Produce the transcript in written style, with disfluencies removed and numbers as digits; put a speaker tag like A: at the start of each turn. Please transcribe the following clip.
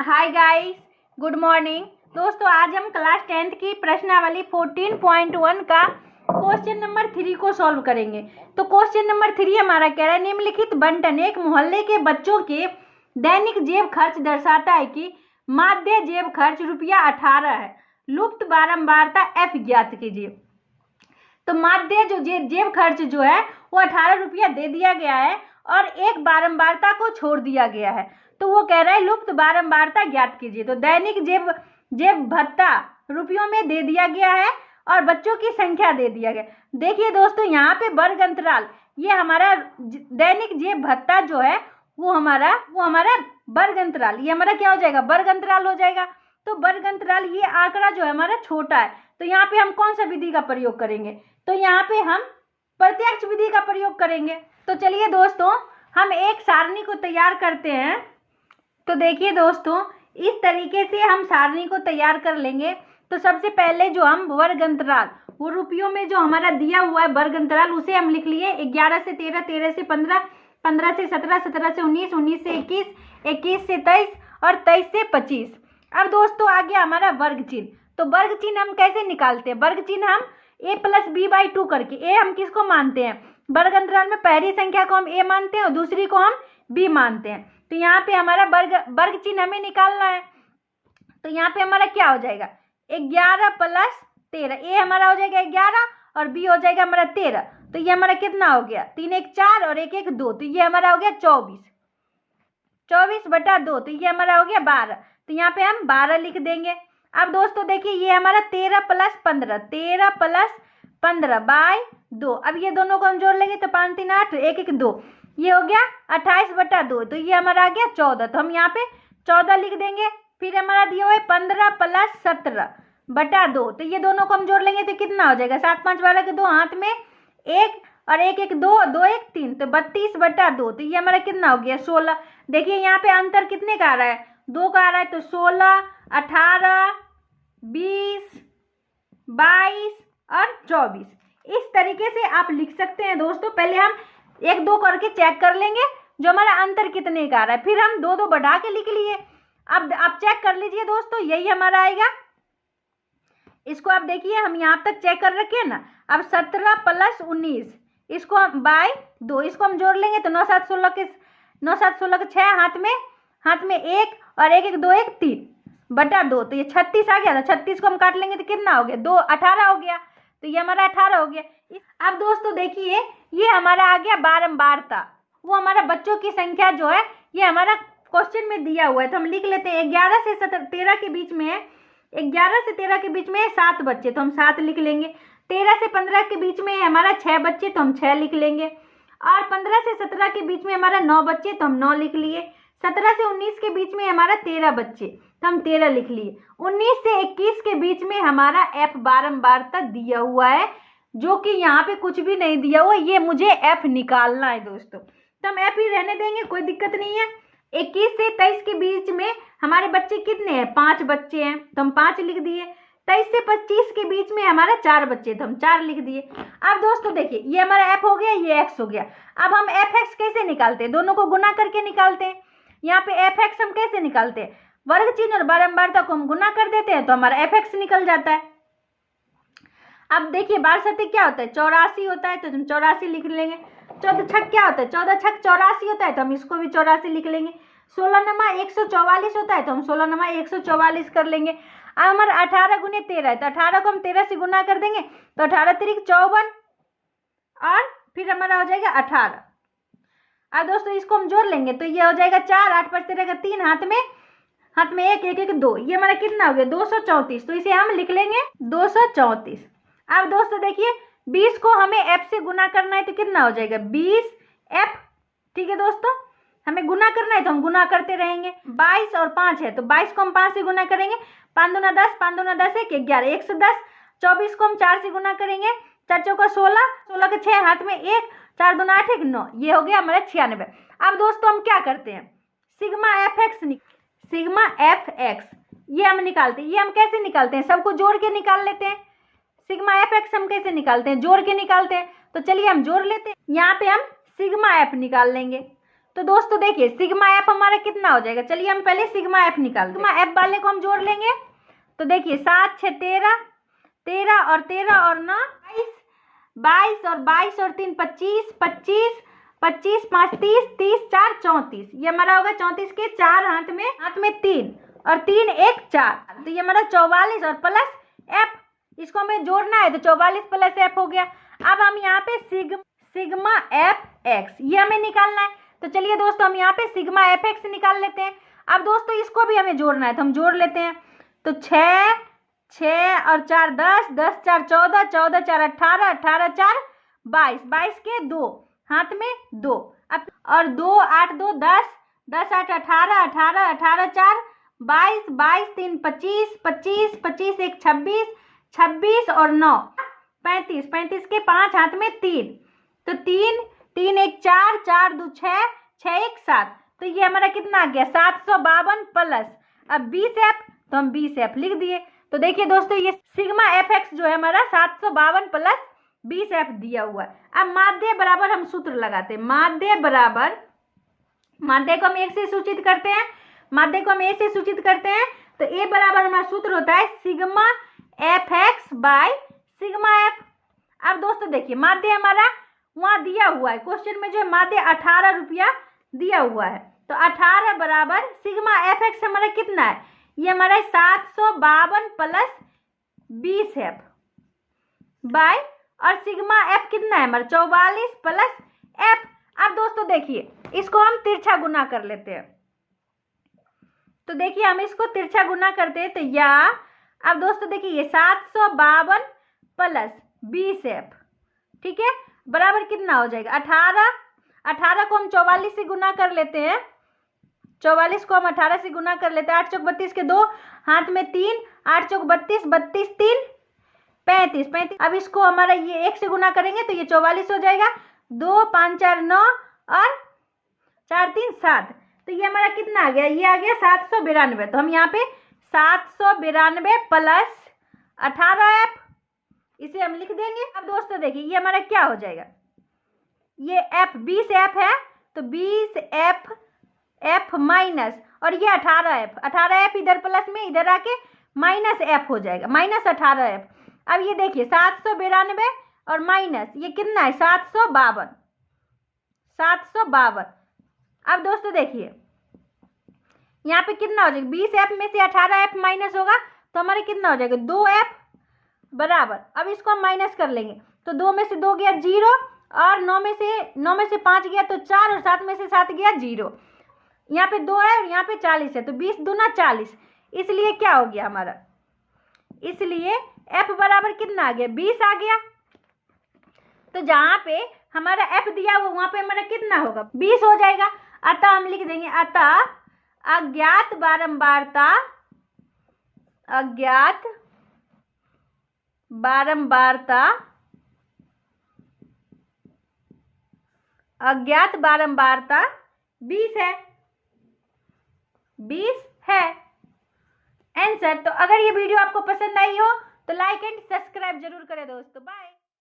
A: Hi guys, good morning. दोस्तों, आज हम क्लास 10th की प्रश्नावली 14.1 का क्वेश्चन नंबर 3 को सॉल्व करेंगे। तो क्वेश्चन नंबर 3 हमारा कह रहा है, निम्नलिखित बंटन एक मोहल्ले के बच्चों के दैनिक जेब खर्च दर्शाता है कि माध्य जेब खर्च ₹18 है। लुप्त बारंबारता F ज्ञात कीजिए। तो माध्य जो जेब खर्च जो है वो 18 रुपया दे दिया गया है और एक बारंबारता को छोड़ दिया गया है। तो वो कह रहा है लुप्त बारंबारता ज्ञात कीजिए। तो दैनिक जेब भत्ता रुपयों में दे दिया गया है और बच्चों की संख्या दे दिया गया। देखिए दोस्तों, यहाँ पे वर्ग अंतराल, ये हमारा दैनिक जेब भत्ता जो है वो हमारा वर्ग अंतराल, ये हमारा क्या हो जाएगा, वर्ग अंतराल हो जाएगा। तो वर्ग अंतराल, ये आंकड़ा जो है हमारा छोटा है, तो यहाँ पे हम कौन सा विधि का प्रयोग करेंगे, तो यहाँ पे हम प्रत्यक्ष विधि का प्रयोग करेंगे। तो चलिए दोस्तों, हम एक सारणी को तैयार करते हैं। तो देखिए दोस्तों, इस तरीके से हम सारणी को तैयार कर लेंगे। तो सबसे पहले जो हम वर्ग अंतराल, वो रुपयों में जो हमारा दिया हुआ है वर्ग अंतराल, उसे हम लिख लिए 11 से 13, 13 से 15, 15 से 17, 17 से 19, 19 से 21, 21 से 23 और 23 से 25। अब दोस्तों आ गया हमारा वर्ग चिन्ह। तो वर्ग चिन्ह हम कैसे निकालते हैं, वर्ग चिन्ह हम a+b/2 करके, a हम किसको मानते हैं, वर्ग अंतराल में पहली संख्या को हम a मानते हैं और दूसरी को हम b मानते हैं। तो यहाँ पे हमारा वर्ग चिन्ह हमें निकालना है। तो यहाँ पे हमारा क्या हो जाएगा, 11 + 13, a हमारा हो जाएगा 11 और b हो जाएगा हमारा 13। तो ये हमारा कितना हो गया, 3 1 4 और 1 1 2, तो ये हमारा हो गया 24, 24/2, तो ये हमारा हो गया 12। तो यहाँ पे हम 12 लिख देंगे। अब दोस्तों देखिए, ये हमारा 13 + 15, 13 + 15/2। अब ये दोनों को हम जोड़ लेंगे तो 5 3 8, 1 1 2, ये हो गया 28/2। तो ये हमारा आ गया 14, तो हम यहाँ पे 14 लिख देंगे। फिर हमारा दिया हुआ है 15 + 17/2, तो ये दोनों को हम जोड़ लेंगे तो कितना हो जाएगा, 7 5 12 के 2 हाथ में 1 और 1 1 2, 2 1 3, तो 32/2। तो ये हमारा कितना हो गया, 16। देखिए यहाँ पे अंतर कितने का आ रहा है, 2 का आ रहा है। तो 16, 18, 20, 22 और 24, इस तरीके से आप लिख सकते हैं दोस्तों। पहले हम 1 2 करके चेक कर लेंगे जो हमारा अंतर कितने का आ रहा है, फिर हम 2 2 बढ़ा के लिख लिए। अब आप चेक कर लीजिए दोस्तों, यही हमारा आएगा। इसको आप देखिए, हम यहाँ तक चेक कर रखे हैं ना। अब 17 + 19, इसको हम /2, इसको हम जोड़ लेंगे तो 9 7 16 के 6 हाथ में 1 और 1 1 2 1 3/2, तो ये 36 आ गया। तो 36 को हम काट लेंगे तो कितना हो गया, 2 18 हो गया। तो ये हमारा 18 हो गया। अब दोस्तों देखिए, ये हमारा आ गया बारंबारता, वो हमारा बच्चों की संख्या जो है ये हमारा क्वेश्चन में दिया हुआ है। तो हम लिख लेते हैं 11 से 13 के बीच में है, 11 से 13 के बीच में है 7 बच्चे, तो हम 7 लिख लेंगे। 13 से 15 के बीच में है हमारा 6 बच्चे, तो हम 6 लिख लेंगे। और 15 से 17 के बीच में हमारा 9 बच्चे, तो हम 9 लिख लिए। 17 से 19 के बीच में हमारा 13 बच्चे, तो हम 13 लिख लिए। 19 से 21 के बीच में हमारा F बारंबारता दिया हुआ है, जो कि यहाँ पे कुछ भी नहीं दिया हुआ, ये मुझे F निकालना है दोस्तों। तो हम F ही रहने देंगे, कोई दिक्कत नहीं है। 21 से 23 के बीच में हमारे बच्चे कितने हैं, 5 बच्चे हैं, तो हम 5 लिख दिए। 23 से 25 के बीच में हमारा 4 बच्चे, तो हम 4 लिख दिए। अब दोस्तों देखिए, ये हमारा F हो गया, ये X हो गया। अब हम FX कैसे निकालते हैं, दोनों को गुना करके निकालते हैं। यहाँ पे FX हम कैसे निकालते हैं, वर्ग चिन्ह और बारंबारता को हम गुना कर देते हैं तो हमारा FX निकल जाता है। अब देखिए, 12 क्या होता है, 84 होता है, तो हम 84 लिख लेंगे। 14 छक क्या होता है, 14 छक 84 होता है, तो हम इसको भी 84 लिख लेंगे। 16 नमा 144 होता है, तो हम 16 नमा 144 कर लेंगे। अब हमारा 18 × 13 है, तो 18 को हम 13 से गुना कर देंगे तो 18 3 54 और फिर हमारा हो जाएगा 18। अब दोस्तों इसको हम जोड़ लेंगे तो ये हो जाएगा 4, 8 5 13 का 3, हाथ में 1 1 1 2, ये हमारा कितना हो गया, 234। तो इसे हम लिख लेंगे 234। अब दोस्तों देखिए, 20 को हमें F से गुना करना है तो कितना हो जाएगा, 20F। ठीक है दोस्तों, हमें गुना करना है तो हम गुना करते रहेंगे। 22 और 5 है, तो 22 को हम 5 से गुना करेंगे, 5 दूना 10, 5 दूना 10 1 11, 110। 24 को हम 4 से गुना करेंगे, 4 चौका 16, 16 के 6 हाथ में 1, 4 दूना 8 1 9, ये हो गया हमारा 96। अब दोस्तों हम क्या करते हैं, सिग्मा FX ये हम निकालते हैं। ये हम कैसे निकालते हैं, सबको जोड़ के निकाल लेते हैं। सिग्मा FX हम कैसे निकालते हैं, जोड़ के निकालते हैं। तो चलिए हम जोड़ लेते हैं। यहाँ पे हम सिग्मा F निकाल लेंगे। तो दोस्तों देखिए सिग्मा एफ हमारा कितना हो जाएगा, चलिए हम पहले सिग्मा एफ निकाल दें। सिग्मा एफ वाले को हम जोड़ लेंगे। तो देखिए 7 6 13, 13 और 13 और 9 22, 22 और 22 और 3 25, 25 25 5 30, 30 4 34, ये हमारा होगा 34 के 4 हाथ में 3 और 3 1 4, तो ये हमारा 44 और प्लस एफ, इसको हमें जोड़ना है तो 44 प्लस एफ हो गया। अब हम यहाँ पे सिग्मा एफ एक्स ये हमें निकालना है। तो चलिए दोस्तों हम यहाँ पे सिग्मा एफ एक्स निकाल लेते हैं। अब दोस्तों इसको भी हमें जोड़ना है तो हम जोड़ लेते हैं। तो 6 6 और 4 10, 10 4 14, 14 4 18, 18 4 22, 22 के 2 हाथ में 2, अब और 2 8 2 10, 10 8 18, 18 18 4 22, 22 3 25, 25 25 1 26, 26 और 9 35, 35 के 5 हाथ में 3, तो 3 3 1 4, 4 2 6, 6 1 7, तो ये हमारा कितना आ गया 752 प्लस अब 20 एफ, तो हम 20 एफ लिख दिए। तो देखिए दोस्तों ये सिग्मा एफ एक्स जो है हमारा 752 प्लस 20 एफ दिया हुआ है। अब माध्य बराबर हम सूत्र लगाते हैं। माध्य बराबर, माध्य को हम एक से सूचित करते हैं, माध्य को हम ए से सूचित करते हैं। तो ए बराबर हमारा सूत्र होता है sigma F x by sigma F. अब दोस्तों देखिए माध्य हमारा वहां दिया हुआ है, क्वेश्चन में जो है माध्य 18 रुपया दिया हुआ है। तो 18 बराबर सिग्मा एफ एक्स हमारा कितना है, ये हमारा 752 प्लस 20 एफ बाय, और सिग्मा एफ कितना है हमारा 44 प्लस एफ। अब दोस्तों देखिए इसको हम तिरछा गुना कर लेते हैं। तो देखिए हम इसको तिरछा गुना करते हैं तो या, अब दोस्तों देखिए ये 752 प्लस 20 एफ, ठीक है, बराबर कितना हो जाएगा 18। 18 को हम 44 से गुना कर लेते हैं, 44 को हम 18 से गुना कर लेते हैं। 8 चौक 32 के 2 हाथ में 3, 8 चौक 32, 32 3 35, 35। अब इसको हमारा ये 1 से गुना करेंगे तो ये 44 हो जाएगा। 2 5 4 9 और 4 3 7, तो ये हमारा कितना आ गया, ये आ गया 792। तो हम यहाँ पे 792 प्लस 18 एफ इसे हम लिख देंगे। अब दोस्तों देखिए ये हमारा क्या हो जाएगा, ये एफ 20 एफ है तो 20 एफ माइनस, और ये 18 एफ, 18 एफ इधर प्लस में इधर आके माइनस एफ हो जाएगा, माइनस 18 एफ। अब ये देखिए 792 और माइनस ये कितना है 752, 752। अब दोस्तों देखिए यहाँ पे कितना हो जाएगा, 20 एफ में से 18 एफ माइनस होगा तो हमारे कितना हो जाएगा 2 एफ बराबर। अब इसको हम माइनस कर लेंगे तो 2 में से 2 गया 0, और 9 में से 5 गया तो 4, और 7 में से 7 गया 0। यहाँ पे 2 है और यहाँ पे 40 है, तो 20 दूना 40, इसलिए क्या हो गया हमारा, इसलिए f बराबर कितना आ गया 20 आ गया। तो जहाँ पे हमारा f दिया हुआ वहाँ पे हमारा कितना होगा 20 हो जाएगा। अतः हम लिख देंगे अतः अज्ञात बारंबारता, अज्ञात बारंबारता, अज्ञात बारंबारता 20 है, 20 है आंसर। तो अगर ये वीडियो आपको पसंद आई हो तो लाइक एंड सब्सक्राइब जरूर करें दोस्तों। बाय।